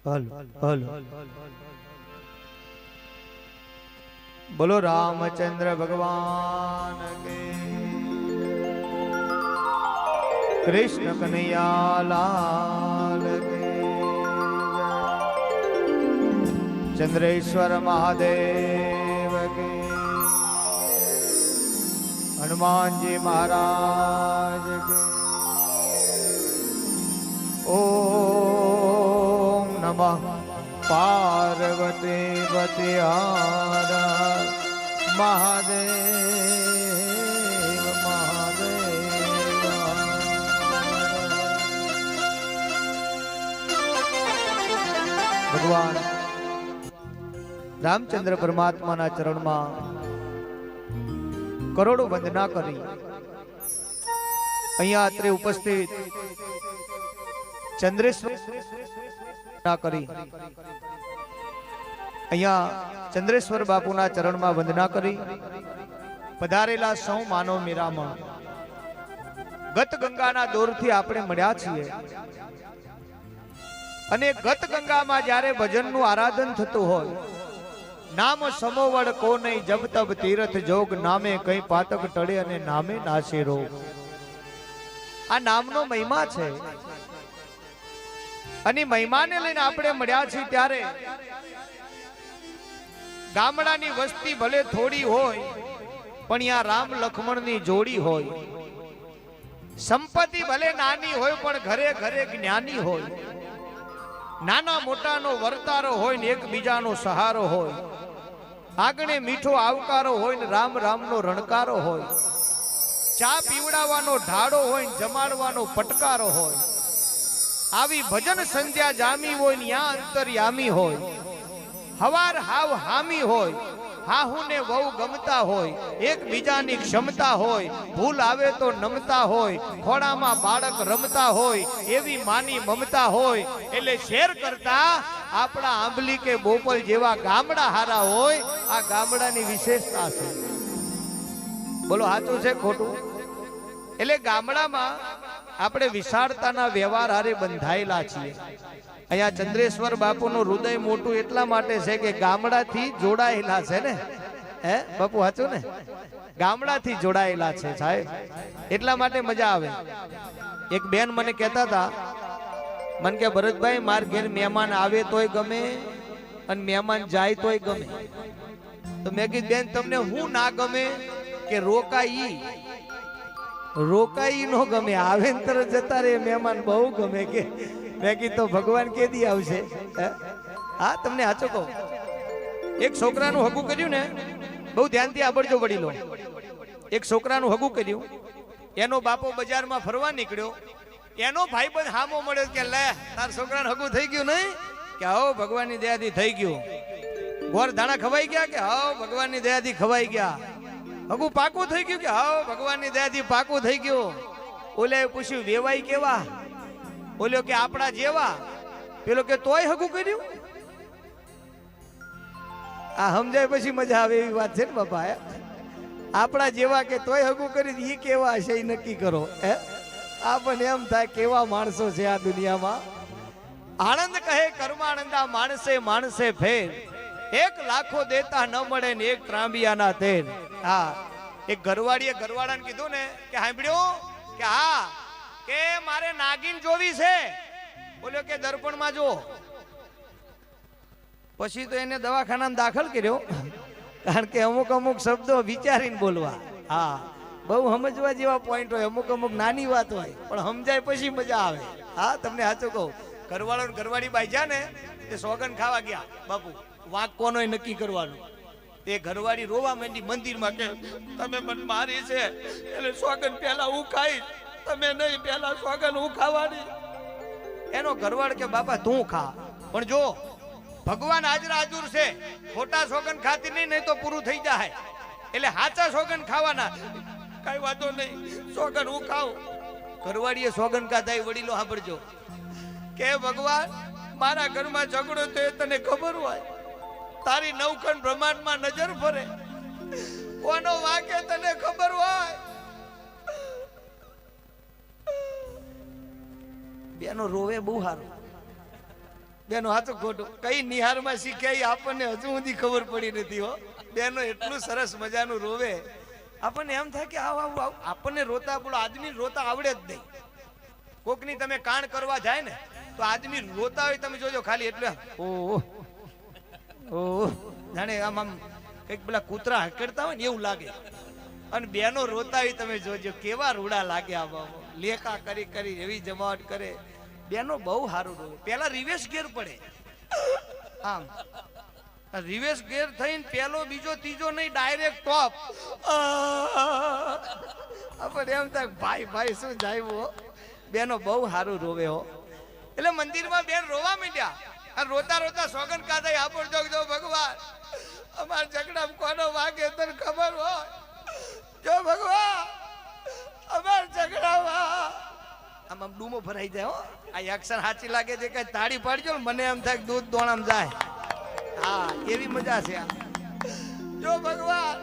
Hello hello બોલો રામચંદ્ર ભગવાન કે કૃષ્ણ કનૈયા લાલ કે ચંદ્રેશ્વર મહાદેવ કે હનુમાનજી મહારાજ કે ઓમ નમઃ પાર્વતી પતિ હર મહાદેવ મહાદેવ। ભગવાન રામચંદ્ર પરમાત્માના ચરણમાં કરોડો વંદના કરી અહીંયા અત્રે ઉપસ્થિત ચંદ્રેશ્વર કરી અહીંયા ચંદ્રેશ્વર બાપુના ચરણમાં વંદના કરી પધારેલા સૌ માનવ મેરામાં ગત ગંગાના દોરથી આપણે મળ્યા છીએ અને ગત ગંગામાં જ્યારે ભજનનું આરાધન થતું હોય નામ સમોવડ કો નહીં જબ તબ તીર્થ જોગ નામે કઈ પાતક ટળે અને નામે નાશે રોગ। આ નામનો મહિમા છે અને મહિમાને લઈને આપણે મળ્યા છીએ ત્યારે ગામડાની વસ્તી ભલે થોડી હોય પણ ત્યાં રામ લક્ષ્મણની જોડી હોય, સંપત્તિ ભલે નાની હોય પણ ઘરે ઘરે જ્ઞાની હોય, નાના મોટાનો વર્તારો હોય ને એકબીજાનો સહારો હોય, આગણે મીઠો આવકારો હોય ને રામ રામનો રણકારો હોય, ચા પીવડાવવાનો ઢાળો હોય ને જમાડવાનો પટકારો હોય, આવી ભજન સંધ્યા જામી હોય ને યા અંતર્યામી હોય, હવાર હાવ હામી હોય, હાહુને વહુ ગમતા હોય, એકબીજાની ક્ષમતા હોય, ભૂલ આવે તો નમતા હોય, ખોડામાં બાળક રમતા હોય, એવી માની મમતા હોય, એટલે શેર કરતા આપણા આંબલી કે બોપલ જેવા ગામડા હારા હોય, આ ગામડાની વિશેષતા છે। બોલો સાચું છે ખોટું? એટલે ગામડામાં આપણે વિશાળતાના વ્યવહાર હારે બંધાયેલા છીએ। અહીંયા ચંદ્રેશ્વર બાપુનું હૃદય મોટું એટલા માટે છે કે ગામડાથી જોડાયેલા છે ને, હે બાપુ સાચું ને? ગામડાથી જોડાયેલા છે સાહેબ, એટલા માટે મજા આવે। એક બેન મને કહેતા હતા, મને કે ભરતભાઈ માર ઘેર મહેમાન આવે તોય ગમે અને મહેમાન જાય તોય ગમે। તો મેં કીધું બેન તમને હું ના ગમે? કે રોકાઈ નો ગમે, આવે ને તરત જતા રે મહેમાન બહુ ગમે કે। મેં કીધું તો ભગવાન કેદી આવશે? હા તમને સાચું કહું, એક છોકરાનું હગું કર્યું ને, બહુ ધ્યાનથી સાંભળજો વડીલો, એક છોકરાનું હગું કર્યું, એનો બાપો બજારમાં ફરવા નીકળ્યો, એનો ભાઈબંધ હામો મળ્યો કે લે તાર છોકરાને હગું થઈ ગયું નહીં? કે હાઓ ભગવાનની દયાથી થઈ ગયું। ગોર ધાણા ખવાઈ ગયા? કે હાઓ ભગવાનની દયાથી ખવાઈ ગયા। હગું પાકું થઈ ગયું? કે હાઓ ભગવાનની દયાથી પાકું થઈ ગયું। ઓલે પૂછ્યું વેવાઈ કેવા? બોલ્યો કે આપણા જેવા। પેલો કે તોય હગું કર્યું? આ સમજાય પછી મજા આવે એવી વાત છે ને બાપા। આપણા જેવા કે તોય હગું કરી, એ કેવા હશે એ નક્કી કરો। આપણને એમ થાય કેવા માણસો છે આ દુનિયામાં। આનંદ કહે કર્માનંદા માણસે માણસે ફેર, એક લાખો દેતા ન મળે ને એક ત્રાંબિયાના તેર। હા, એક ઘરવાળીએ ઘરવાળાને કીધું ને કે સાંભળ્યું? કે હા, કે મારે નાગિન જોવી છે। બોલ્યો કે દર્પણમાં જો। પછી તો એને દવાખાનામાં દાખલ કર્યો, કારણ કે અમુક અમુક શબ્દો વિચારીને બોલવા। હા, બહુ સમજવા જેવા પોઈન્ટ હોય, અમુક અમુક નાની વાત હોય પણ સમજાય પછી મજા આવે। હા તમને સાચું કહું, ઘરવાળો ને ઘરવાળી બાઈજા ને તે સોગન ખાવા ગયા, બાપુ વાંક કોનો નક્કી કરવાનું। તે ઘરવાળી રોવા માંડી મંદિરમાં કે તમે મને મારી છે એટલે સોગન પહેલા હું ખાઈશ, તમે નહીં, પહેલા સોગન હું ખાવાની। એનો ઘરવાળ કે બાપા તું ખા, પણ જો ભગવાન હાજરા હાજર છે, ખોટા સોગન ખાતી નહીં, નહીં તો પૂરું થઈ જાય, એટલે હાચા સોગન ખાવાના। કઈ વાતો નહીં, સોગન હું ખાઉં। ઘરવાળીએ સોગન ખાધા, વડીલો સાંભળજો કે ભગવાન મારા ઘરમાં ઝઘડો તો તને ખબર હોય, તારી નવખંડ બ્રહ્માંડમાં નજર ફરે, કોનો વાકે તને ખબર હોય। બેનો રોવે બહુ સારું, બેનો હાચું ખોટું કઈ નિહારમાં શીખ્યા આપણને હજુ સુધી ખબર પડી નથી હો. બેનો એટલું સરસ મજાનું રોવે, આપણને એમ થાય કે આવ આવ આપણને રોતા બોલો આદમી રોતા આવડે જ નહીં. કોકની તમે કાણ કરવા જાય ને તો આદમી રોતા હોય તમે જોજો ખાલી એટલે ઓહ ઓહ જાણે આમ આમ કઈક પેલા કૂતરા હકડતા હોય ને એવું લાગે. અને બેનો રોતા હોય તમે જોજો કેવા રૂડા લાગે. આ લેખા કરી કરી એવી જમાવટ કરે. બેનો બહુ સારું રોવે. પેલા રિવેશ ગેર પડે, આમ રિવેશ ગેર થઈને પેલો બીજો ત્રીજો નહીં ડાયરેક્ટ ટોપ. આપણે એમ થાય ભાઈ ભાઈ શું જાય. બેનો બહુ સારું રોવે હો. એટલે મંદિરમાં બેન રોવા માંડ્યા અને રોતા રોતા સોગન કાઢાઈ આપણ જો ભગવાન અમારા ઝઘડા કોનો વાગે તને ખબર હોય. જો ભગવાન અમારા ઝઘડામાં આમ આમ ડૂમો ભરાઈ જાય હો. આ એક્શન સાચી લાગે છે કઈ તાળી પાડજો મને એમ થાય દૂધ દોણામ જાય. હા એવી મજા છે. જો ભગવાન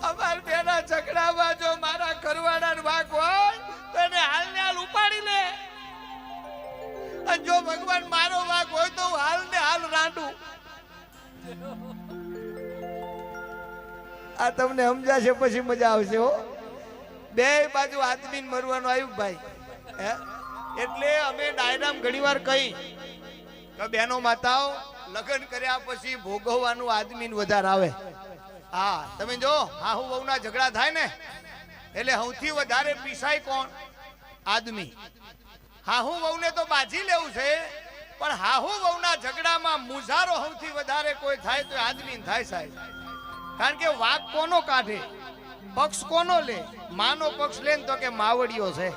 અમાર બેના ઝઘડામાં જો મારા ઘરવાળાનો વાંક હોય તો એને હાલ ને હાલ ઉપાડી લે. અને જો ભગવાન મારો વાંક હોય તો હાલ ને હાલ રાંડું. આ તમને સમજાશે પછી મજા આવશે હો. બે બાજુ આદમી મરવાનું આવ્યું ભાઈ. એટલે અમે ડાયરામ ઘણીવાર કહી કે બહેનો માતાઓ લગ્ન કર્યા પછી ભોગવવાનું આદમી વધારે આવે. હા તમે જો હાહુ વહુના ઝઘડા થાય ને એટલે સૌથી વધારે પીસાય કોણ? આદમી. હાહુ વહુને તો બાજી લેવું છે પણ હાહુ વહુના ઝઘડામાં મુજારો સૌથી વધારે કોઈ થાય તો આદમી થાય સાહેબ. કારણ કે વાક કોનો કાઢે, પક્ષ કોનો લે? માનો પક્ષ લે તો કે માવડીઓ છે,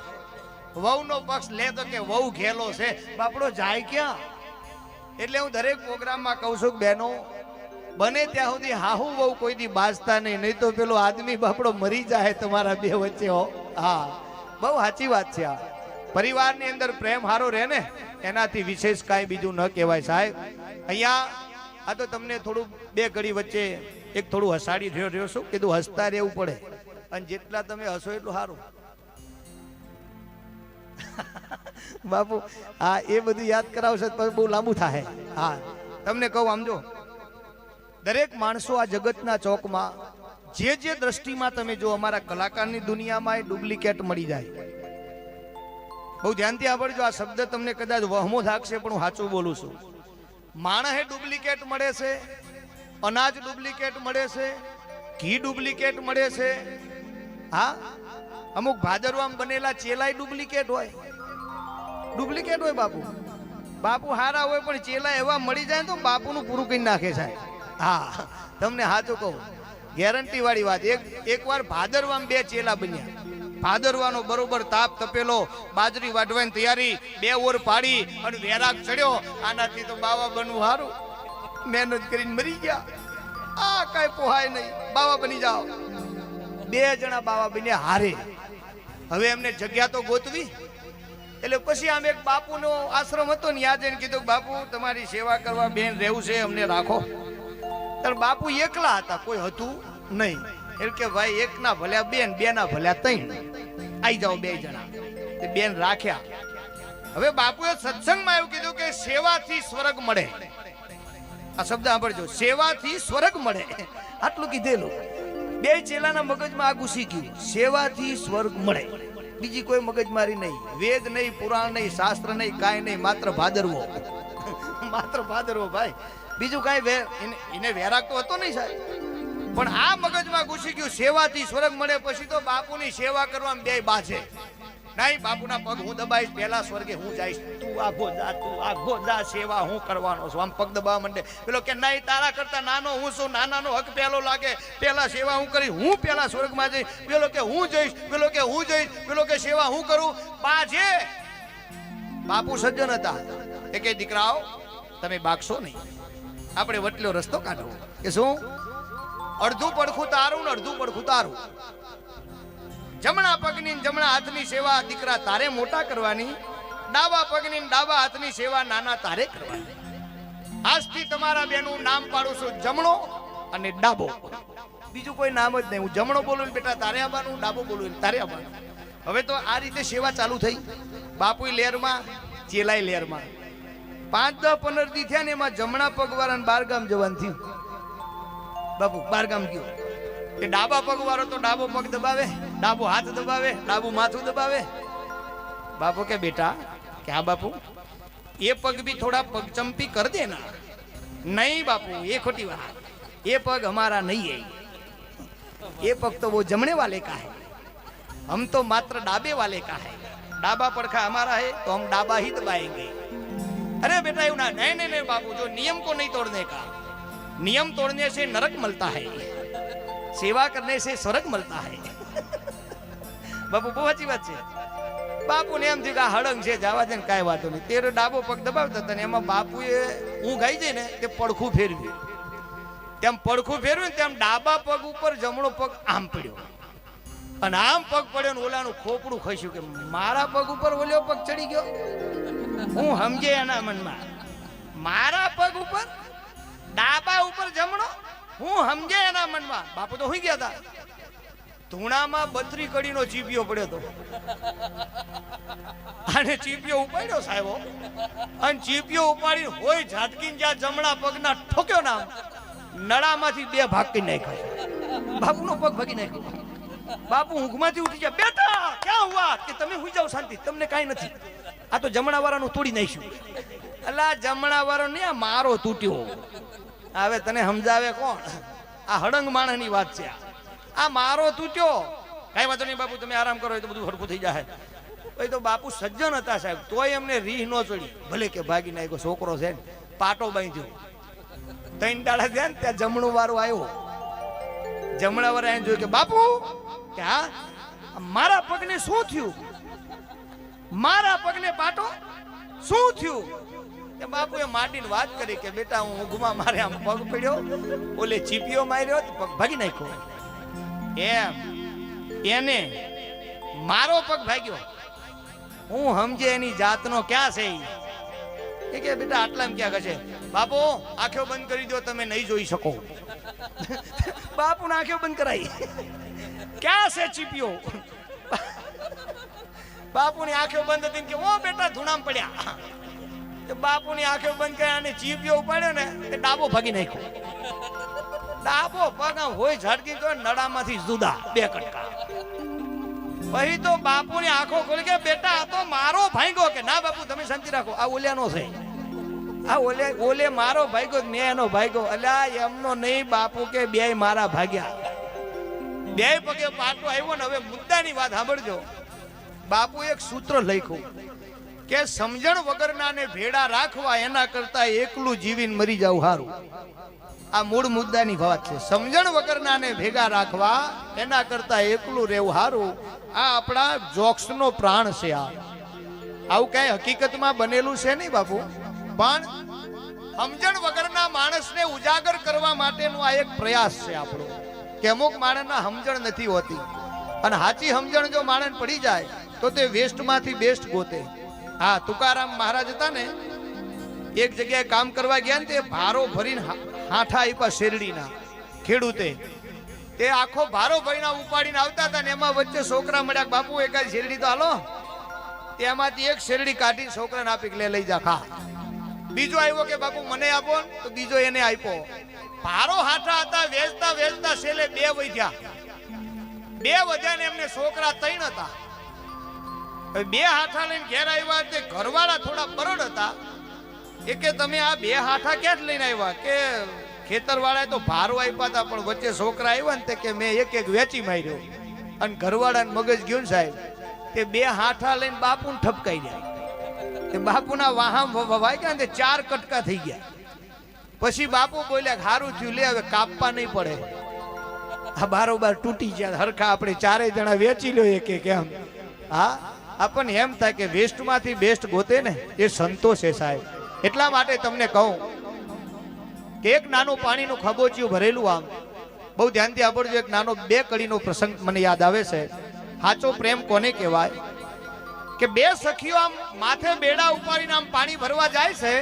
વહુનો પક્ષ લે તો કે વહુ ઘેલો છે. બાપડો જાય ક્યાં? એટલે હું દરેક પ્રોગ્રામમાં કહું છું બહેનો બને ત્યાં સુધી હાહુ વહુ કોઈ દી બાજતા નહીં તો પેલો આદમી બાપડો મરી જાય તમારા બે વચ્ચે હો. હા બહુ સાચી વાત છે. આ પરિવારની અંદર પ્રેમ હારો રહે ને એનાથી વિશેષ કાંઈ બીજું ન કહેવાય સાહેબ. અહીંયા આ તો તમને થોડું બે ઘડી વચ્ચે એક થોડું હસાડી રહ્યો છું, કીધું હસતા રહેવું પડે અને જેટલા તમે હસો એટલું સારું. બાપુ હા એ બધું યાદ કરાવશે તો બહુ લાંબુ થાય. હા તમને કહું આમ જો દરેક માણસો આ જગતના ચોકમાં જે દ્રષ્ટિમાં તમે જો અમારા કલાકારની દુનિયામાં એ ડુપ્લિકેટ મળી જાય. બહુ ધ્યાનથી સાંભળજો. આ શબ્દ તમને કદાચ વહમો લાગશે પણ હું સાચું બોલું છું. માણસે ડુપ્લિકેટ મળે છે, અનાજ ડુપ્લિકેટ મળે છે, ઘી ડુપ્લિકેટ મળે છે. હા અમુક ભાદરવામાં બનેલા ચેલાય ડુપ્લિકેટ હોય. ડુપ્લિકેટ હોય બાપુ. બાપુ હારા હોય પણ ચેલા એવા મળી જાય તો બાપુનું પૂરું કરી નાખે સાહેબ. હા તમને સાચું કહું ગેરંટી વાળી વાત. એકવાર ભાદરવામાં બે ચેલા બન્યા. ભાદરવાનો બરોબર તાપ તપેલો, બાજરી વાઢવાની તૈયારી, 2 ઓર પાડી અને વેરાગ ચડ્યો. આનાથી તો બાવા બનવું સારું. મહેનત કરીને મરી ગયા. આ કઈ પોહાય નહીં, બાવા બની જાઓ. 2 જણા બાવા બન્યા હારે. હવે એમને જગ્યા તો ગોતવી. એટલે પછી આમ એક બાપુનો આશ્રમ હતો ને યાદ જઈને કીધું બાપુ તમારી સેવા કરવા બેન રહેવું છે અમને રાખો. ત્યારે બાપુ એકલા હતા, કોઈ હતું નહીં. એટલે કે ભાઈ એક ના ભલ્યા બેન, 2 ના ભલ્યા 3, આઈ જાઓ 2 જણા. તે બેન રાખ્યા. હવે બાપુએ સત્સંગમાં એવું કીધું કે સેવાથી સ્વર્ગ મળે. આ શબ્દ સાંભળજો, સેવાથી સ્વર્ગ મળે. આટલું કીધેલું. 2 ચેલાના મગજમાં આ ઘૂસી ગયું, સેવાથી સ્વર્ગ મળે. બીજી કોઈ મગજમારી નહીં, વેદ નહીં, પુરાણ નહીં, શાસ્ત્ર નહીં, કાંઈ નહીં, માત્ર ભાદરવો. માત્ર ભાદરવો ભાઈ. બીજું કાંઈ એને વેરાગ તો હતો નહીં સાહેબ. પણ આ મગજમાં ઘૂસી ગયું સેવાથી સ્વર્ગ મળે. પછી તો બાપુની સેવા કરવામાં 2 બાજે નહીં. બાપુના પગ હું દબાઈશ, પહેલા સ્વર્ગે હું જઈશ. તું આગો જા, સેવા હું કરવાનો છું. આમ પગ દબાવવા માંડે. પેલો કે નહીં તારા કરતા નાનો હું છું, નાનાનો હક પહેલો લાગે, પહેલા સેવા હું કરીશ, હું પહેલા સ્વર્ગમાં જઈશ. પેલો કે હું જઈશ, પેલો કે હું જઈશ, પેલો કે સેવા હું કરું. બાજે. બાપુ સજ્જન હતા. એ કે દીકરાઓ તમે બાગશો નહીં, આપણે વટલો રસ્તો કાઢો. કે શું? અડધું પડખું તારું ને અડધું પડખું તારું. જમણા પગની જમણા હાથની સેવા દીકરા તારે મોટા કરવાની, ડાબા પગની ડાબા હાથની સેવા નાના તારે કરવાની. આજથી તમારા બેનું નામ પાડું છું જમણો અને ડાબો. બીજું કોઈ નામ જ નહીં. હું જમણો બોલું બેટા તારે આવવાનું, ડાબો બોલું તારે આવવાનું. હવે તો આ રીતે સેવા ચાલુ થઈ. બાપુય લેરમાં, ચેલાય લેરમાં. 5-10-15 દી થયા ને એમાં જમણા પગવાળાને 12 ગામ જવાનું થયું. બાપુ 12 ગામ ગયો. એ ડાબા પગવાળો તો ડાબો પગ દબાવે, ડાબો હાથ દબાવે, ડાબું માથું દબાવે. બાપુ કે બેટા કે હા બાપુ એ પગ भी थोड़ा पग चंपी कर देना. नहीं बापू ये खोटी बात, ये पग हमारा नहीं है, ये पग तो वो जमने वाले का है, हम तो मात्र डाबे वाले का है, डाबा पड़खा हमारा है तो हम डाबा ही दबाएंगे. अरे बेटा यू ना, नहीं नहीं नहीं बापू, जो नियम को नहीं तोड़ने का, नियम तोड़ने से नरक मिलता है, सेवा करने से स्वर्ग मिलता है. बापू બહુ સાચી વાત છે. બાપુ ને એમ થયું કે આ હળંગ છે, જવા દે ને કાંઈ વાતો નહીં. તેરો ડાબો પગ દબાવતા હતા ને એમાં બાપુએ ઊંઘ આવી જાય ને તે પડખું ફેરવ્યું. તેમ પડખું ફેરવ્યું ને તેમ ડાબા પગ ઉપર જમણો પગ આમ પડ્યો અને આમ પગ પડ્યો ને ઓલાનું ખોપડું ખસ્યું કે મારા પગ ઉપર ઓલ્યો પગ ચડી ગયો. હું સમજે એના મનમાં, મારા પગ ઉપર ડાબા ઉપર જમણો, હું સમજે એના મનમાં. બાપુ તો હોઈ ગયા હતા. ધૂણામાં 32 કડીનો ચીપિયો પડ્યો હતો અને ચીપિયો ઉપાડ્યો સાહેબો, અને ચીપિયો ઉપાડી હોય ઝાટકીને જ્યાં જમણા પગના ઠોક્યો ના, નળામાંથી 2 ભાગ કરી નાખ્યો. બાપુનો પગ ભાગી નાખ્યો. બાપુ ઊંઘમાંથી ઉઠી ગયા. બેટા ક્યાં હુઆ? કે તમે હુઈ જાઓ શાંતિ, તમને કાંઈ નથી. આ તો જમણા વાળાનું તોડી નાખ્યું. અલા જમણા વાળો ને આ મારો તૂટ્યો. હવે તને સમજાવે કોણ? આ હળંગ માણસની વાત છે. આ મારો તૂટ્યો. કઈ વાંધો નહીં બાપુ, તમે આરામ કરો, તો બધું હરખું થઈ જાય. ભાઈ તો બાપુ સજ્જન હતા સાહેબ, તોય એમને રીહ ન ચડી. ભલે કે ભાગી નાખ્યો, છોકરો છે ને પાટો બાંધ્યો. 3 દાડા થયા ને ત્યાં જમણું વાળો આવ્યો. જમણા વાળા એમ જોયું કે બાપુ કે હા મારા પગને શું થયું? મારા પગને પાટો શું થયું? કે બાપુએ માંડીને વાત કરી કે બેટા હું ઊંઘમાં મારે આમ પગ પડ્યો, ઓલે ચીપિયો માર્યો તો પગ ભાગી નાખ્યો. એમ એને મારો પગ ભાગ્યો, હું સમજે એની જાતનો ક્યાં છે એ કે બેટા આટલામાં ક્યાં છે? બાપુ આંખો બંધ કરી દો, તમે નહીં જોઈ શકો. બાપુ ને આંખો બંધ કરાઈ. ક્યાં છે ચીપિયો? બાપુની આંખો બંધ હતી કે ઓ બેટા ધૂણામ પડ્યા. બાપુની આંખો બંધ કર્યા અને ચીપિયો ઉપાડ્યો ને તે ડાબો ભાગી નાખ્યો. ડાબો પગ હોય ઝાડકી તો નડામાંથી જુદા 2 કટકા. પછી તો બાપુની આંખો ખોલી કે બેટા આ તો મારો ભાગ્યો. કે ના બાપુ તમે શાંતિ રાખો, આ ઓલ્યાનો છે. આ ઓલે મારો ભાગ્યો, મેં એનો ભાગ્યો. અલ્યા એમનો નહીં બાપુ કે 2 મારા ભાગ્યા. 2 પગે પાટો આવ્યો ને. હવે મુદ્દાની વાત સાંભળજો. બાપુ એક સૂત્ર લખ્યું કે સમજણ વગરના ને ભેડા રાખવા એના કરતા એકલું જીવીને મરી જાવ સારું. આ મૂળ મુદ્દાની વાત છે. સમજણ વગરના ને ભેગા રાખવા એના કરતા એકલું રહેવું સારું. આ આપણા જોક્સનો પ્રાણ છે. આવું કઈ હકીકતમાં બનેલું છે નહીં બાપુ, પણ સમજણ વગરના માણસને ઉજાગર કરવા માટેનો આ એક પ્રયાસ છે આપણો. કે અમુક માણસના સમજણ નથી હોતી અને સાચી સમજણ જો માણસ પડી જાય તો તે વેસ્ટમાંથી બેસ્ટ ગોતે. હા, તુકારામ મહારાજ હતા ને, એક જગ્યાએ કામ કરવા ગયા ને તે ભારો ભરીને હાઠા આપ્યા શેરડીના ખેડૂતે. તે આખો ભારો ભરીને ઉપાડીને આવતા હતા ને એમાં વચ્ચે છોકરા મળ્યા. બાપુ એકાદ શેરડી તો હાલો. તેમાંથી એક શેરડી કાઢી છોકરાને આપી કે લઈ જા ખા. બીજો આવ્યો કે બાપુ મને આપો, તો બીજો એને આપ્યો. ભારો હાઠા હતા, વેચતા વેચતા છેલ્લે 2 વધ્યા. 2 વધ્યા ને એમને છોકરા 3 હતા. 2 હાઠા લઈને ઘેર આવ્યા. તે ઘરવાળા થોડા બરોડ હતા. એ કે તમે આ 2 હાઠા ક્યાંથી લઈને આવ્યા? કે ખેતર વાળાએ તો ભારો આપ્યા હતા પણ વચ્ચે છોકરા આવ્યા ને તે કે મેં એક વેચી માર્યો. અને ઘરવાળાને મગજ ગયું ને સાહેબ, તે 2 હાઠા લઈને બાપુને ઠપકાઈ ગયા. તે બાપુના વાહમ વવાઈ ગયા ને તે 4 કટકા થઈ ગયા. પછી બાપુ બોલ્યા હારું થયું, લે હવે કાપવા નહીં પડે, આ બારોબાર તૂટી ગયા હરખા, આપણે 4 જણા વેચી લો એક એક. એમ હા, આપણને એમ થાય કે વેસ્ટમાંથી બેસ્ટ ગોતે ને એ સંતોષ છે સાહેબ. એટલા માટે તમને કહું કે એક નાનું પાણીનું ખબોચિયું ભરેલું, આમ બહુ ધ્યાનથી સાંભળજો. એક નાનો 2 કડીનો પ્રસંગ મને યાદ આવે છે. સાચો પ્રેમ કોને કહેવાય? કે 2 સખીઓ આમ માથે બેડા ઉપાડીને આમ પાણી ભરવા જાય છે,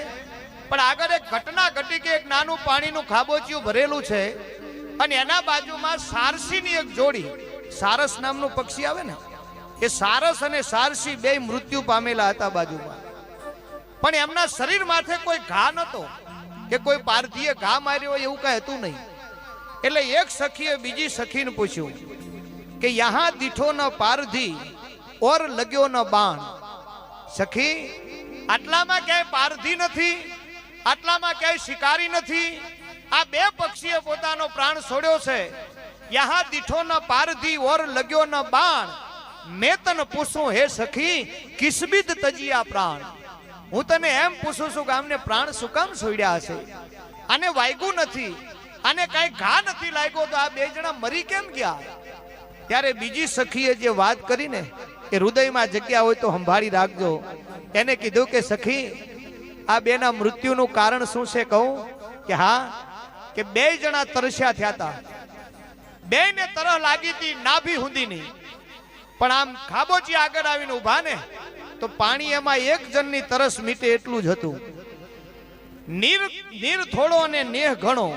પણ આગળ એક ઘટના ઘટી કે એક નાનું પાણીનું ખાબોચિયું ભરેલું છે અને એના બાજુમાં સારસીની એક જોડી, સારસ નામનું પક્ષી આવે ને, એ સારસ અને સારસી 2 મૃત્યુ પામેલા હતા બાજુમાં. પણ એમના શરીર માથે કોઈ ઘા નતો કે કોઈ પારધીએ ઘા માર્યો હોય એવું કઈ હતું નહીં. એટલે એક સખીએ બીજી સખીને પૂછ્યું કે યહાં દીઠો ન પારધી ઓર લગ્યો ન બાણ. સખી, આટલામાં ક્યાંય પારધી નથી, આટલામાં ક્યાંય શિકારી નથી. આ બે પક્ષીએ પોતાનો પ્રાણ છોડ્યો છે. યહાં દીઠો ન પારધી ઓર લગ્યો ન બાણ. મેં તને પૂછું હે સખી, કિસબીદ તજિયા પ્રાણ. હું તને એમ પૂછું છું કે આમને પ્રાણ શું કામ છોડ્યા છે? આને વાગ્યું નથી, આને કઈ ઘા નથી લાગ્યો, તો આ બે જણા મરી કેમ ગયા? ત્યારે બીજી સખીએ જે વાત કરીને એ હૃદયમાં જગ્યા હોય તો સંભાળી રાખજો. એને કીધું કે સખી, આ બેના મૃત્યુનું કારણ શું છે કહું? કે હા, કે બે જણા તરસ્યા થયા હતા. બેને તરહ લાગી હતી નાભી હુંદીની. પણ આમ ખાબોચી આગળ આવીને ઉભા ને તો પાણી એમાં એક જણની તરસ મીટે એટલું જ હતું. નીર થોડો અને નેહ ઘણો,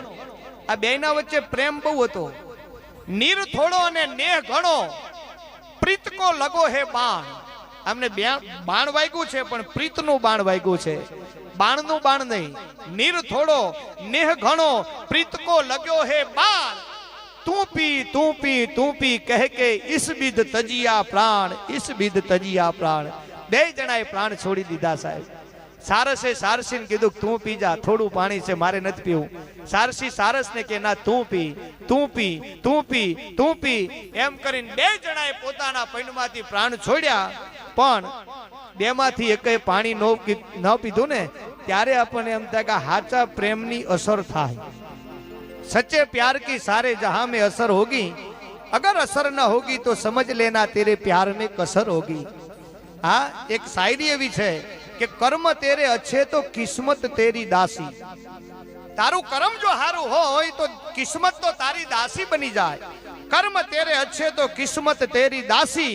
આ બેના વચ્ચે પ્રેમ બહુ હતો. નીર થોડો અને નેહ ઘણો, પ્રીત કો લગો હે બાણ. અમને બાણ વાગ્યું છે પણ પ્રીતનું બાણ વાગ્યું છે, બાણનું બાણ નહીં. નીર થોડો નેહ ઘણો, પ્રીત કો લગ્યો હે બાણ. તું પી તું પી તું પી કહે કે ઇસ બિદ તજિયા પ્રાણ, ઇસ બિદ તજિયા પ્રાણ. બે જણાએ પ્રાણ છોડી દીધા સાહેબ. સારસે સારસીને કીધું તું પી જા, થોડું પાણી છે મારે નથી પીવું. સારસી સારસને કે ના તું પી તું પી તું પી તું પી. એમ કરીને બે જણાએ પોતાના પૈણમાંથી પ્રાણ છોડ્યા. પણ બેમાંથી એકેય પાણી ન પીધું ને ત્યારે આપણને એમ થાય કે સાચા પ્રેમની અસર થાય. सच्चे प्यार की सारे जहां में असर होगी, अगर असर न होगी तो समझ लेना तेरे प्यार में कसर होगी. हाँ, एक शायरी एवी है कि कर्म तेरे अच्छे तो किस्मत तेरी दासी. तारू कर्म जो हारू हो तो किस्मत तो तारी दासी बनी जाए. कर्म तेरे अच्छे तो किस्मत तेरी दासी,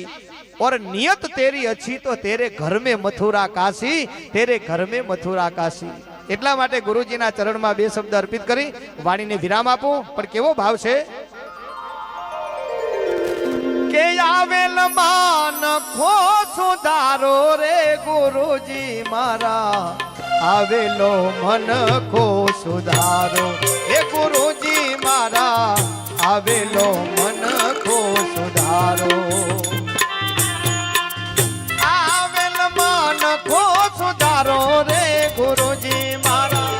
और नियत तेरी अच्छी तो तेरे घर में मथुरा काशी, तेरे घर में मथुरा काशी. એટલા માટે ગુરુજીના ચરણમાં બે શબ્દ અર્પિત કરી વાણીને વિરામ આપું. પણ કેવો ભાવ છે કે આવેલ માન ખો સુધારો રે ગુરુજી મારા, આવેલો મન ખો સુધારો રે ગુરુજી મારા, આવેલો મન ખો સુધારો. આવેલ મન ખો સુધારો રે ગુરુજી મારા.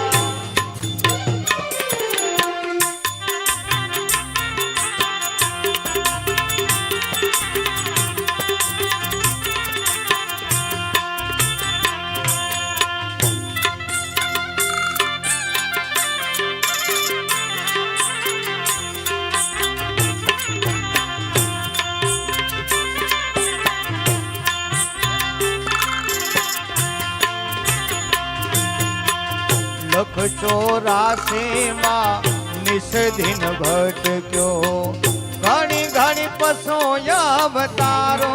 લખ 84 માં નિસ દિન ભટક્યો, ઘણી ઘણી પસો અવતારો.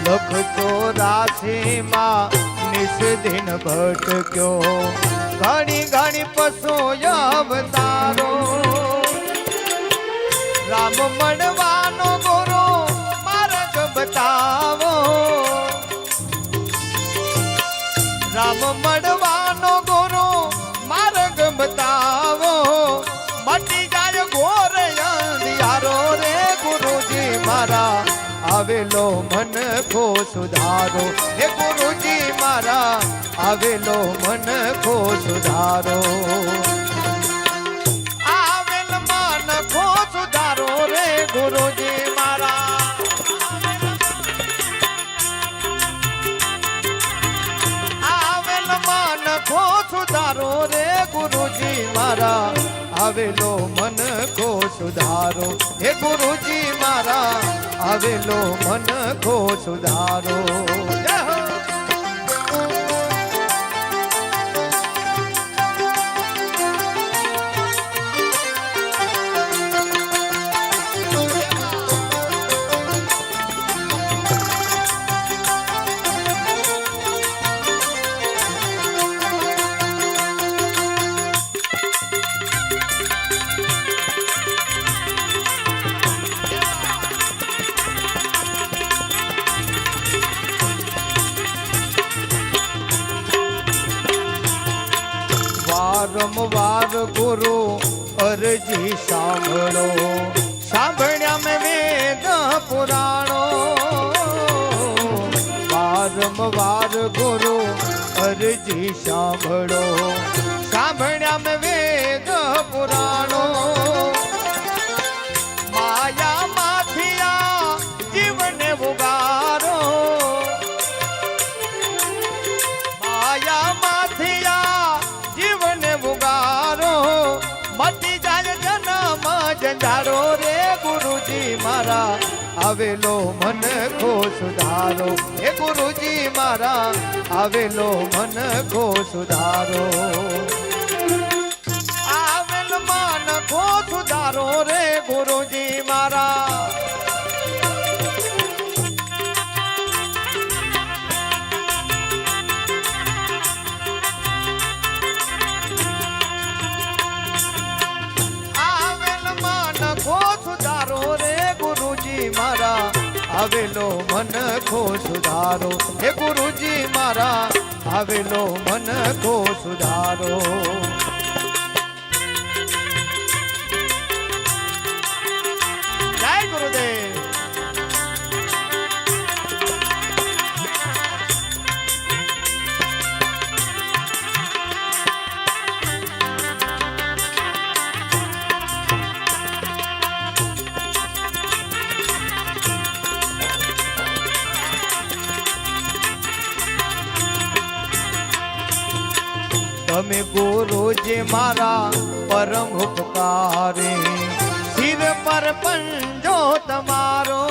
લખ 84 માં નિસ દિન ભટક્યો, ઘણી ઘણી પશુ અવતારો. રામ મળવાનો ગુરુ માર્ગ બતાવો, રામ મળવાનો ગુરુ માર્ગ બતાવો. મટી જાય ઘોર અંધિયારો રે ગુરુજી મારા, આવેલો મન ખો સુધારો હે ગુરુજી મારા, આવેલો મન ખો સુધારો. આવેલ મન ખો સુધારો રે ગુરુજી મારા. આવેલ મન ખો સુધારો રે ગુરુજી મારા, આવેલો મન ખો સુધારો હે ગુરુજી મારા, આવેલો મન ખો સુધારો. વારંવાર ગુરુ અરજી સાંભળો, સાંભળ્યા મેં વેદ પુરાણો, વારંવાર ગુરુ અરજી સાંભળો, સાંભળ્યા મેં વેદ પુરાણો, માયા માથિયા જીવને ઉગારો, માયા માથિયા જીવને ઉગારો, મટી જાય જન્મ જંજારો રે ગુરુજી મારા આવેલો મન ખો સુધારો, હે ગુરુજી મારા આવેલો મન ખો સુધારો, આવેલ મન ખો સુધારો રે ગુરુજી મારા. આવેલો મન ખો સુધારો, હે ગુરુજી મારા આવેલો મન ખો સુધારો. જય ગુરુદેવ. તમે ગુરુજી મારા પરમ ઉપકારે, સિર પર પંજો તમારો,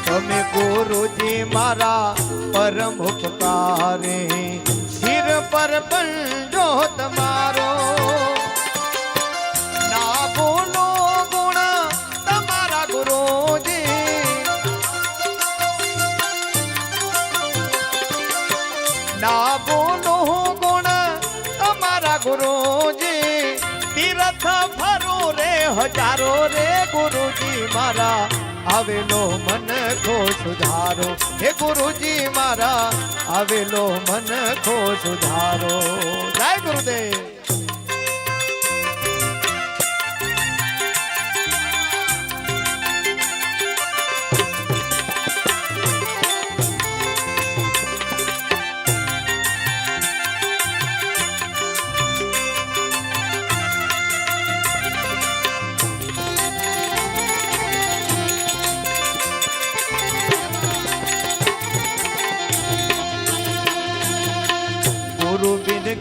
તમે ગુરુજી મારા પરમ ઉપકારે, સિર પર પંજો તમારો, ના બોલો ગુણ તમારા ગુરુજી, તીર્થ ફરો રે હજારો રે ગુરુજી મારા આવેલો મન ખો સુધારો, હે ગુરુજી મારા આવેલો મન ખો સુધારો. જય ગુરુદેવ.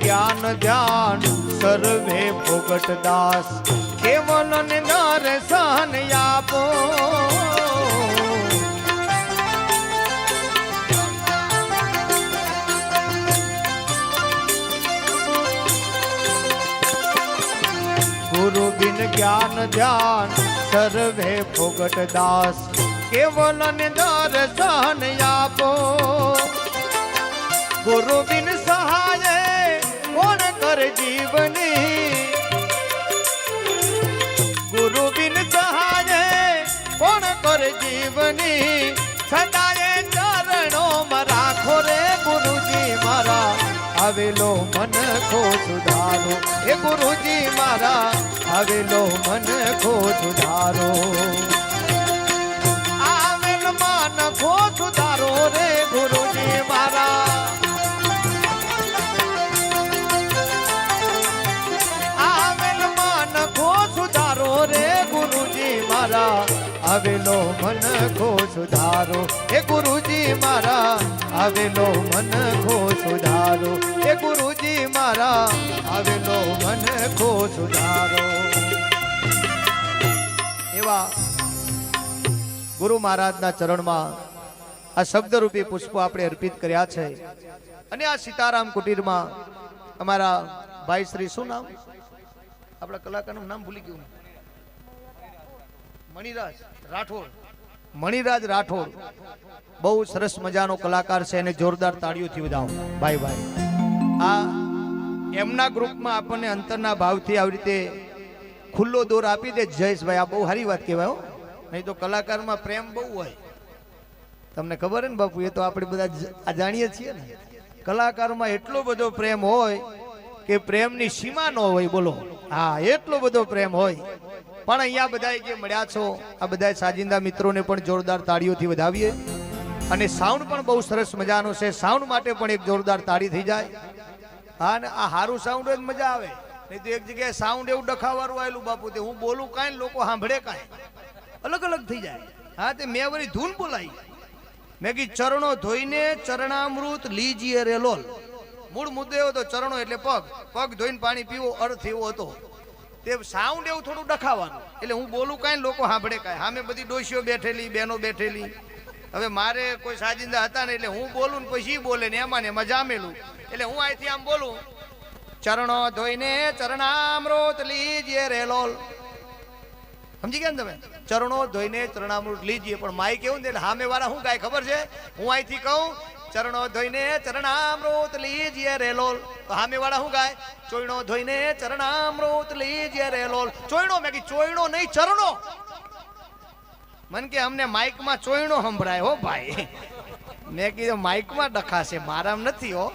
જ્ઞાન ધ્યાન સર્વે ભોગટ દાસ, કેવલ ને દર્શન આપો, ગુરુ બિન જ્ઞાન ધ્યાન સર્વે ભોગટ દાસ, કેવલ ને દર્શન આપો, ગુરુ બિન સહાય કોણ કરે જીવની, ગુરુ બિન સહાય કોણ કરે જીવની, સદાય ચરણોમાં રાખો રે ગુરુજી મારા આવેલો મન ખો સુધારો, હે ગુરુજી મારા આવેલો મન ખો સુધારો, આવેલ મન ખો સુધારો રે ગુરુજી મારા, રે ગુરુજી મારા આવેલો મન ખો સુધારો, હે ગુરુજી મારા આવેલો મન ખો સુધારો, હે ગુરુજી મારા આવેલો મન ખો સુધારો. એવા ગુરુ મહારાજના ચરણમાં આ શબ્દરૂપી પુષ્પો આપણે અર્પિત કર્યા છે. અને આ સીતારામ કુટીરમાં અમારા ભાઈ શ્રી શું નામ આપણા કલાકારનું નામ ભૂલી ગયું, મણિરાજ રાઠોડ, મણિરાજ રાઠોડ બહુ સરસ મજાનો કલાકાર છે, એને જોરદાર તાળીઓથી વધાવો ભાઈ ભાઈ. આ એમના ગ્રુપમાં આપણને અંતરના ભાવથી આવી રીતે ખુલ્લો દોર આપી દે જયેશભાઈ, આ બહુ સારી વાત કહેવાય હો. નહીં તો કલાકારમાં પ્રેમ બહુ હોય, તમને ખબર હે ને બાપુ, એ તો આપણે બધા જાણીએ છીએ ને. કલાકારમાં એટલો બધો પ્રેમ હોય કે પ્રેમની સીમા ન હોય. બોલો, હા, એટલો બધો પ્રેમ હોય. પણ અહીંયા બધા જે મળ્યા છો, આ બધા સાજિંદા મિત્રોને પણ જોરદાર તાળીઓથી વધાવીએ. અને સાઉન્ડ પણ બહુ સરસ મજાનો છે, સાઉન્ડ માટે પણ એક જોરદાર તાળી થઈ જાય. હા, ને આ સારું સાઉન્ડ જ મજા આવે. નહીં તો એક જગ્યાએ સાઉન્ડ એવું ડખાવાળું આવેલું બાપુ, તે હું બોલું કાંઈ લોકો સાંભળે કાંઈ અલગ અલગ થઈ જાય. હા, તે મેં વળી ધૂન બોલાવી. મેં કી ચરણો ધોઈને ચરણામૃત લીજીએ રે લોલ. મૂળ મુદ્દો એવો હતો, ચરણો એટલે પગ, પગ ધોઈને પાણી પીવો, અર્થ એવો હતો. તે સાઉન્ડ એવું થોડું ડખાવાનું, એટલે હું બોલું કાંઈ લોકો સાંભળે કાંઈ. સામે બધી ડોશીઓ બેઠેલી, બહેનો બેઠેલી. હવે મારે કોઈ સાજિંદા હતા ને, એટલે હું બોલું ને પછી બોલે ને એમાં જામેલું. એટલે હું અહીંથી આમ બોલું, ચરણો ધોઈને ચરણામૃત લીજીએ રે લોલ. સમજી ગયા ને તમે? ચરણો ધોઈને ચરણામૃત લીજીએ. પણ માઈક એવું ને, એટલે સામે વાળા શું ગાય ખબર છે? હું અહીંથી કહું ચરણો ધોઈને ચરણામૃત લીજીએ રે લોલ, તો સામે વાળા શું ગાય? ચોયણો ધોઈને ચરણામૃત લીજીએ રે લોલ. ચોયણો, મેં કી ચોયણો નહીં, ચરણો. મન કે અમને માઇકમાં ચોયણો સંભળાય હો ભાઈ. મેં કીધું માઇકમાં ડખાશે, મારામ નથી હો.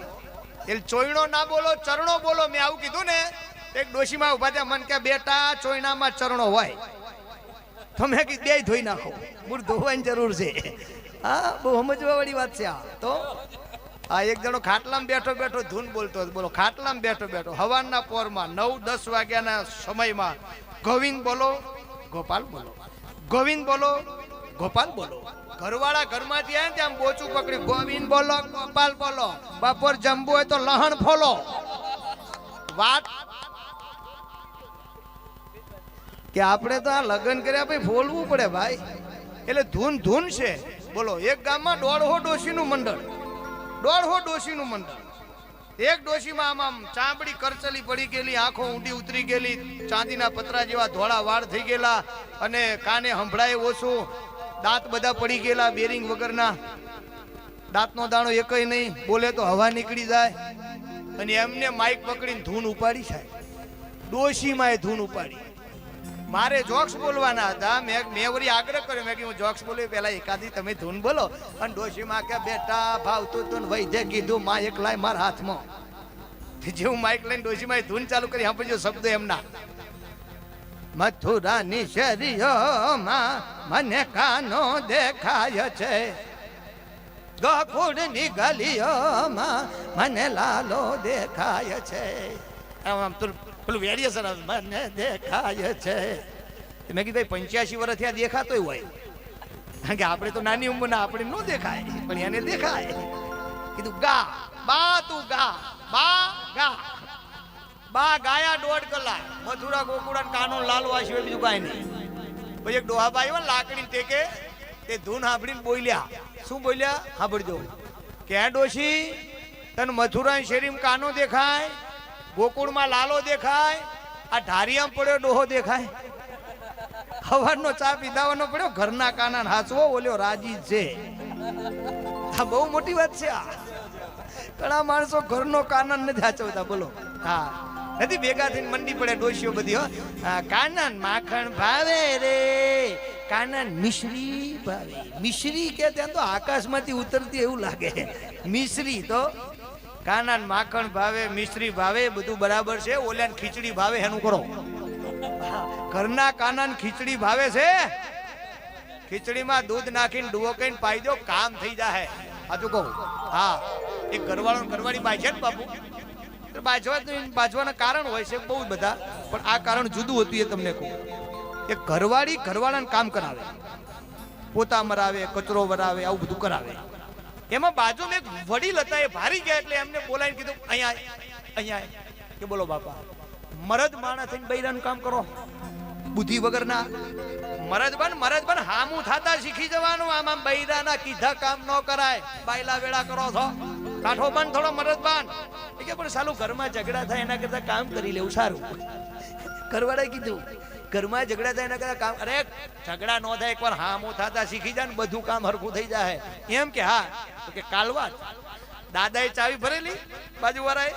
એટલે ચોયણો ના બોલો, ચરણો બોલો. મેં આવું કીધું ને, એક ડોશીમાં ઉભા થયા. મન કે બેટા ચોયણામાં ચરણો હોય. તો મેં કીધું બે ધોઈ નાખો, મૂળ ધોવાની જરૂર છે. હા, બહુ સમજવા વાળી વાત છે આ તો. આ એક જણો ખાટલામાં બેઠો બેઠો ધૂન બોલતો હતો. બોલો, ખાટલામાં બેઠો બેઠો હવારના પોરમાં 9-10 વાગ્યાના સમયમાં ગોવિંદ બોલો, ગોપાલ બોલો, ગોવિંદ બોલો, ગોપાલ બોલો. ઘરવાળા ઘરમાંથી આવે ને ત્યાં બોચું પકડી, ગોવિંદ બોલો, ગોપાલ બોલો. બપોર જમવું હોય તો લહણ ફોલો. વાત કે આપણે તો આ લગ્ન કર્યા પછી ફોલવું પડે ભાઈ. એટલે ધૂન ધૂન છે. બોલો, એક ગામમાં 150 ડોશીનું મંડળ, 150 ડોશીનું મંડળ. એક ડોશીમાં આમ ચામડી કરચલી પડી ગયેલી, આંખો ઊંડી ઉતરી ગયેલી, ચાંદીના પતરા જેવા ધોળા વાળ થઈ ગયેલા, અને કાને સંભળાય ઓછું, દાંત બધા પડી ગયેલા, બેરિંગ વગરના, દાંતનો દાણો એકય નહીં, બોલે તો હવા નીકળી જાય. અને એમને માઇક પકડીને ધૂન ઉપાડી સાહેબ. ડોશીમાં એ ધૂન ઉપાડી. મારે જોક્સ બોલવાના હતા. મેં વળી આગ્રહ કર્યો, મેં કીધું જોક્સ બોલ્યો પહેલા એકાદી તમે ધૂન બોલો. અને ડોશીમાં કે બેટા ભાવતું તું વૈદ્ય કીધું માં એક લાય મારા હાથમાં. જેવું માઇક લઈને ડોશીમાં ધૂન ચાલુ કરી, સાંભળજો શબ્દ એમના. મથુરાની શેરીઓમાં મને કાનો દેખાય છે, ગોકુળની ગલીઓમાં મને લાલો દેખાય છે. આમ પેલું વેરિએશન મને દેખાય છે. મેં કીધું 85 વર્ષ થયા દેખાતો હોય, કારણ કે આપણે તો નાની ઉંમરના, આપણે ન દેખાય, પણ એને દેખાય. કીધું ગા બા, તું ગા બા, ગા બા. ગાયા 1.5 કલાક. મથુરા ગોકુળા કાનો લાલો આ સિવાય બીજું કાંઈ નહીં. પછી એક ડોહાબા આવ્યો ને લાકડી ટેકે, તે ધૂન સાંભળીને બોલ્યા. શું બોલ્યા? સાંભળજો. કે ડોશી, તને મથુરા શેરીમાં કાનો દેખાય, ગોકુળમાં લાલો દેખાય, આ ઢારિયામાં પડ્યો ડોહો દેખાય. સવારનો ચા પીધાવાનો પડ્યો, ઘરના કાના હાચવો, ઓલ્યો રાજી છે. આ બહુ મોટી વાત છે. આ ઘણા માણસો ઘરનો કાનન નથી હાચવતા. બોલો, હા, નથી ભેગા થઈને મંડી પડે ડોશીઓ બધી. હો, કાનન માખણ ભાવે રે, કાનન મિશ્રી ભાવે. મિશ્રી કે ત્યાં તો આકાશમાંથી ઉતરતી એવું લાગે. મિશ્રી તો કાનાન માખણ ભાવે, મિશ્રી ભાવે, બધું બરાબર છે. ઓલ્યાન ખીચડી ભાવે, એનું કરો. ઘરના કાનાન ખીચડી ભાવે છે. ખીચડીમાં દૂધ નાખીને ડુવો કઈને પાઈ દો, કામ થઈ જાય. સાચું કહું? હા, એક ઘરવાળો ઘરવાળી બાય છે ને બાપુ, બાજવાના કારણ હોય છે બહુ બધા, પણ આ કારણ જુદું હતું. એ તમને કહું, એક ઘરવાળી ઘરવાળાને કામ કરાવે, પોતા મરાવે, કચરો વરાવે, આવું બધું કરાવે. એમાં બાજુમાં એક વડીલ હતા, એ ભારી ગયા, એટલે એમને બોલાવીને કીધું અહીંયા અહીંયા. કે બોલો બાપા, મરદ માણસ થઈને બૈરાનું કામ કરો, બુદ્ધિ વગરના. મરદ બન હામું થતા શીખી જવાનું. આમ બૈરાના કીધા કામ ન કરાય. બાયલા વેળા કરો છો, કાઠો બન થોડો મરદ બન. કે પણ સાલું ઘરમાં ઝઘડા થાય એના કરતા કામ કરી લેવું સારું. ઘરવાળાએ કીધું, ઘરમાં ઝઘડા થાય એના કરતા કામ. અરે ઝઘડા ન થાય, એકવાર હામું થતા શીખી જાય ને બધું કામ હરખું થઈ જાય. એમ કે હા, તો કે કાલવા દાદાએ ચાવી ભરેલી, બાજુવાળાએ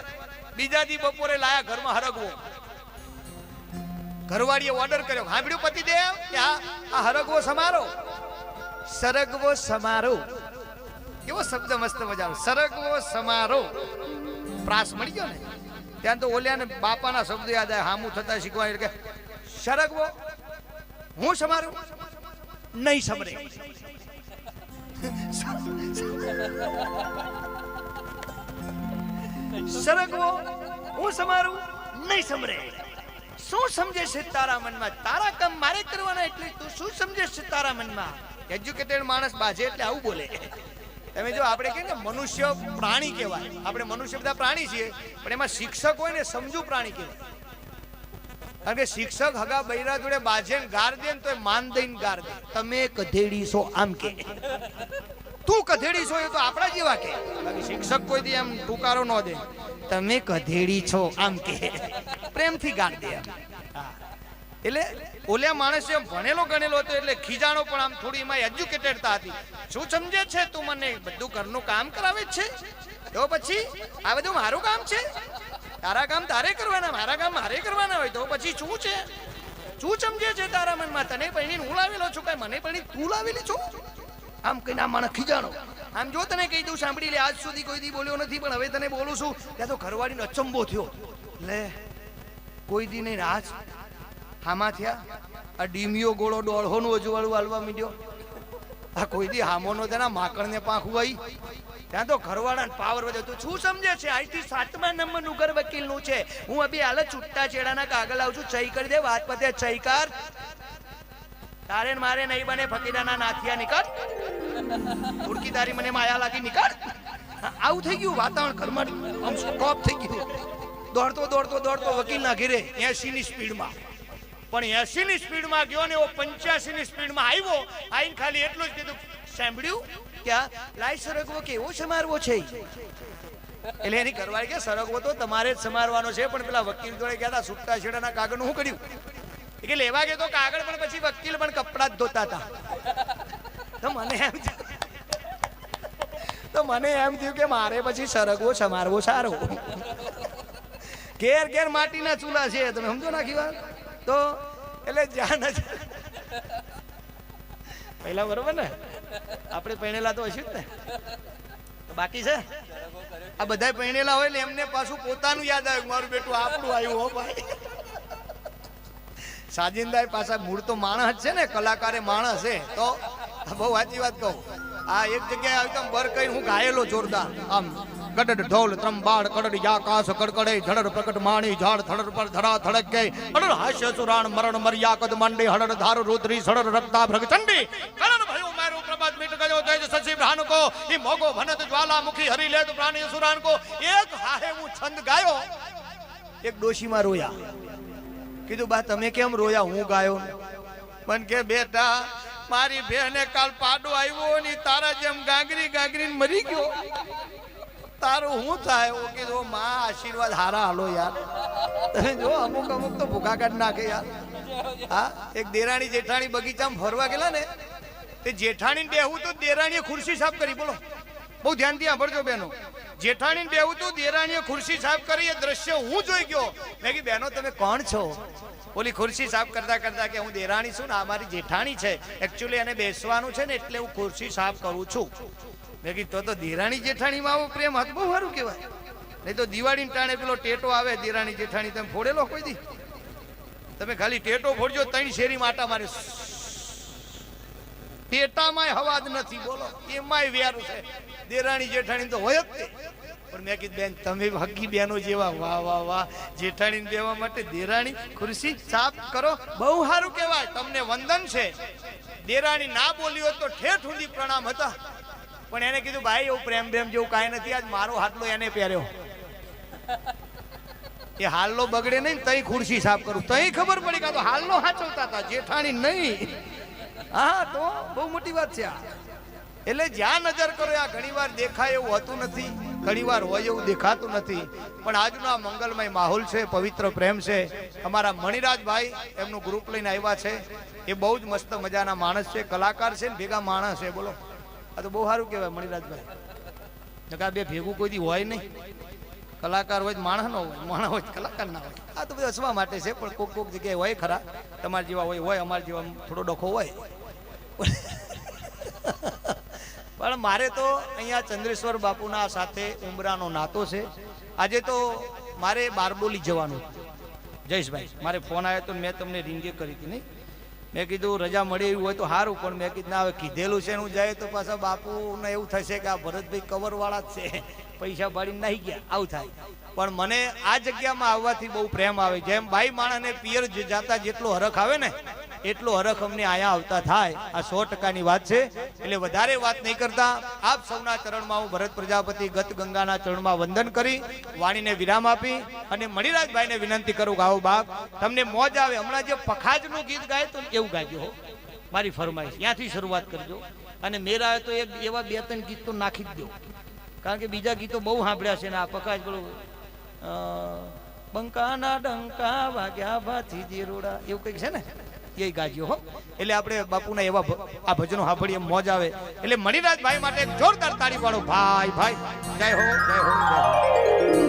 બીજા દી બપોરે લાયા ઘરમાં હરગવો. ઘરવાળીએ ઓર્ડર કર્યો, સાંભળ્યું પતિદેવ કે આ હરગવો સમારો, સરગવો સમારો, કેવો શબ્દ મસ્ત મજાનો, સરગવો સમારો. પ્રાસ મળી ગયો ને ત્યાં તો ઓલ્યાને બાપાના શબ્દ યાદ આવે, હામું થતા શીખવાય કે સરગવો હું સમારું નહીં સમરે. સરગવો હું સમારું નહીં સમરે. શું સમજે છે તારા મનમાં? તારા કામ મારે કરવાના, એટલે તું શું સમજે છે તારા મનમાં? એજ્યુકેટેડ માણસ બાજે એટલે આવું બોલે. તમે જો આપણે કહીએ ને મનુષ્ય પ્રાણી કહેવાય, આપણે મનુષ્ય બધા પ્રાણી છીએ, પણ એમાં શિક્ષક હોય ને સમજુ પ્રાણી કહેવાય. કારણ કે શિક્ષક હગા બૈરા જોડે બાજે ગાર દે ને તો માન દઈને ગાર દે, તમે કધેડી છો આમ કે, તું કધેડી છો એ તો આપણા જેવા કે. બાકી શિક્ષક કોઈ દી એમ ટુકારો ન દે, તમે કધેડી છો આમ કે, પ્રેમથી ગાર દે. એટલે ઓલ્યા માણસ એમ ભણેલો ગણેલો હતો એટલે ખીજાણો પણ આમ થોડી એમાં એજ્યુકેટેડતા હતી. શું સમજે છે તું? મને બધું ઘરનું કામ કરાવે છે, તો પછી આ બધું મારું કામ છે, તારા કામ તારે કરવાના, મારા કામ મારે કરવાના હોય, તો પછી શું છે? શું સમજે છે તારા મનમાં? તને પૈણીને હું લાવેલો છું, કઈ મને પૈણી તું લાવેલી છું? આમ કઈ આ માણસ ખીજાણો. આમ જો તને કહી દઉં, સાંભળી લે, આજ સુધી કોઈ દી બોલ્યો નથી, પણ હવે તને બોલું છું. ત્યાં તો ઘરવાળીનો અચંબો થયો, લે કોઈ દી નહીં આજ હામા થયા. આ ડીમિયો ગોળો દોઢોનું અજવાળું હાલવા મીડ્યો. આ કોઈ દી હામોનો તેના માકડને પાંખું આવી. ત્યાં તો ઘરવાળાને પાવર વધ્યો. તું શું સમજે છે? અહીંથી 7મા નંબરનું ઘર વકીલનું છે. હું અભી હાલ છૂટા છેડાના કાગળ આવું છું, સહી કરી દે, વાત પતે, સહી કર. તારે મારે નહીં બને, ફકીરાના નાથિયા નીકળ, ઉડકી તારી મને માયા લાગી નીકળ. આવું થઈ ગયું વાતાવરણ, ઘરમાં આમ સ્ટોપ થઈ ગયું. દોડતો દોડતો દોડતો વકીલના ઘેરે 80ની સ્પીડમાં, પણ 80ની સ્પીડમાં ગયો ને એવો 85ની સ્પીડમાં આવ્યો. આઈને ખાલી એટલું જ કીધું, સાંભળ્યું ક્યાં લાઈ સરગવો કેવો સમારવો છે? એટલે એની ઘરવાળી કે સરગવો તો તમારે જ સમારવાનો છે, પણ પેલા વકીલ જોડે ગયા હતા છૂટા છેડાના કાગળનું શું કર્યું? કે લેવા ગયો તો કાગળ, પણ પછી વકીલ પણ કપડા જ ધોતા હતા. તો મને એમ થયું કે મારે પછી સરગવો સમારવો સારો. ઘેર ઘેર માટીના ચૂલા છે, તમે સમજો નાખી વાત. તો એટલે જ્યાં પહેલા બરોબર ને, આપણે પહેણેલા તો હશે જ ને, બાકી છે આ બધા પહેણેલા હોય ને એમને પાછું પોતાનું યાદ આવ્યું, મારું બેટું આપણું આવ્યું. હો ભાઈ, સાજિંદા પાછા મૂળ તો માણસ છે ને, કલાકારે માણસ છે. તો બહુ સાચી વાત કહું, આ એક જગ્યાએ આવી તો બર કઈ હું ગાયેલો જોરદાર, આમ ગડડ ઢોલ ત્રંબાડ કડડ યાકાશ કડકડે ઝડડ પ્રકટ માણી ઝાડ થડડ પર ધરા થડક ગઈ અડડ હાસ્ય સુરાણ મરણ મર્યા કદ મંડી હડડ ધાર રુદ્રી સડડ રક્તા ભ્રગચંડી કરણ ભયો મારું પ્રભાત મિટ ગયો તેજ સસી બ્રાહ્ન કો ઈ મોગો ભનત જ્વાલામુખી હરી લેત પ્રાણી સુરાણ કો. એક હાહે હું છંદ ગાયો, એક ડોશીમાં રોયા. કીધું બા તમે કેમ રોયા? હું ગાયો. મન કે બેટા મારી બેને કાલ પાડો આવ્યો ને તારા જેમ ગાગરી ગાગરીને મરી ગયો, તારું શું થાય? કીધું માં આશીર્વાદ હારા હાલો યાર. તમે જો અમુક અમુક તો ભૂખા કાઢ નાખે યાર. હા, એક દેરાણી જેઠાણી બગીચામાં ફરવા ગયેલા ને, તે જેઠાણી બેહું તો દેરાણીએ ખુરશી સાફ કરી. બોલો, બહુ ધ્યાનથી સાંભળજો બહેનો. જેઠાણી બેહું તો દેરાણીએ ખુરશી સાફ કરી. એ દ્રશ્ય હું જોઈ ગયો. મેં કીધું બહેનો તમે કોણ છો? ઓલી ખુરશી સાફ કરતા કરતા કે હું દેરાણી છું ને આ મારી જેઠાણી છે, એકચ્યુઅલી એને બેસવાનું છે ને એટલે હું ખુરશી સાફ કરું છું. મેં કીધું તો દેરાણી જેઠાણીમાં આવો પ્રેમ હતો, બહુ સારું કહેવાય. નહીં તો દિવાળી ટાણે પેલો ટેટો આવે દેરાણી જેઠાણી, તમે ફોડેલો કોઈ દી? તમે ખાલી ટેટો ફોડજો, 3 શેરીમાં આટા મારે, ટેટામાંય હવાજ નથી. બોલો, એમાંય વ્યારું છે. દેરાણી જેઠાણી તો હોય જ તે. પણ મેં કીધું બેન તમે હકી બેનો જેવા, વાહ વાહ વાહ. જેઠાણી દેવા માટે દેરાણી ખુરશી સાફ કરો, બહુ સારું કહેવાય. તમને વંદન છે. દેરાણી ના બોલી હોત તો ઠેઠ સુધી પ્રણામ હતા, પણ એને કીધું ભાઈ એવું પ્રેમ પ્રેમ જેવું કાંઈ નથી, આજ મારો હાથલો એને પહેર્યો. એ હાલનો બગડે નહીં, તઈ ખુરશી સાફ કરું, તઈ ખબર પડી કે તો હાલનો હાચવતા હતા, જેઠાણી નહીં. હા, તો બહુ મોટી વાત છે આ. એટલે જ્યાં નજર કરો આ ઘણી વાર દેખાય એવું હોતું નથી, ઘણી વાર હોય એવું દેખાતું નથી. પણ આજનો આ મંગલમય માહોલ છે, પવિત્ર પ્રેમ છે. અમારા મણિરાજભાઈ એમનું ગ્રુપ લઈને આવ્યા છે. એ બહુ જ મસ્ત મજાના માણસ છે, કલાકાર છે ને ભેગા માણસ છે. બોલો, આ તો બહુ સારું કહેવાય મણિરાજભાઈ. નકા બે ભેગું કોઈ દી હોય નહીં. કલાકાર હોય માણસ નો હોય, માણસ હોય કલાકાર ના હોય. આ તો બધું હસવા માટે છે, પણ કોક જગ્યાએ હોય ખરા. તમારા જેવા હોય અમારા જેવા થોડો ડખો હોય. પણ મારે તો અહીંયા ચંદ્રેશ્વર બાપુના સાથે ઉમરાનો નાતો છે. આજે તો મારે બારડોલી જવાનું. જયેશભાઈ મારે ફોન આવ્યો તો મેં તમને રિંગે કરી હતી નહીં. મેં કીધું રજા મળે એવું હોય તો સારું, પણ મેં કીધું ના હવે કીધેલું છે હું જાય તો પાછા બાપુને એવું થશે કે આ ભરતભાઈ કવરવાળા જ છે, પૈસા પાડીને નાહી ગયા, આવું થાય. પણ મને આ જગ્યામાં આવવાથી બહુ પ્રેમ આવે. જેમ બાઈ માણસને પિયર જાતા જેટલો હરખ આવે ને એટલો હરખ અમને અહીંયા આવતા થાય. આ 100%ની વાત છે. એટલે વધારે વાત નહીં કરતા આપ સૌના ચરણમાં હું ભરત પ્રજાપતિ ગત ગંગાના ચરણમાં વંદન કરી વાણીને વિરામ આપી અને મણિરાજભાઈને વિનંતી કરું કે આવો બાપ તમને મોજ આવે. હમણાં જે પખાજનું ગીત ગાય તો એવું ગાજો હો, મારી ફરમાઈશ ત્યાંથી શરૂઆત કરજો. અને મેરા તો એક એવા 2-3 ગીત તો નાખી જ દો, કારણ કે બીજા ગીતો બહુ સાંભળ્યા છે ને આ પખાજ પેલું બંકાના ડંકા વાગ્યા ભાથી જીરોડા એવું કંઈક છે ને એ ગાજો હો. એટલે આપણે બાપુના એવા આ ભજનો સાંભળીએ મોજ આવે. એટલે મણિરાજભાઈ માટે જોરદાર તાળી પાડો ભાઈ. જય હો, જય હો, જય હો.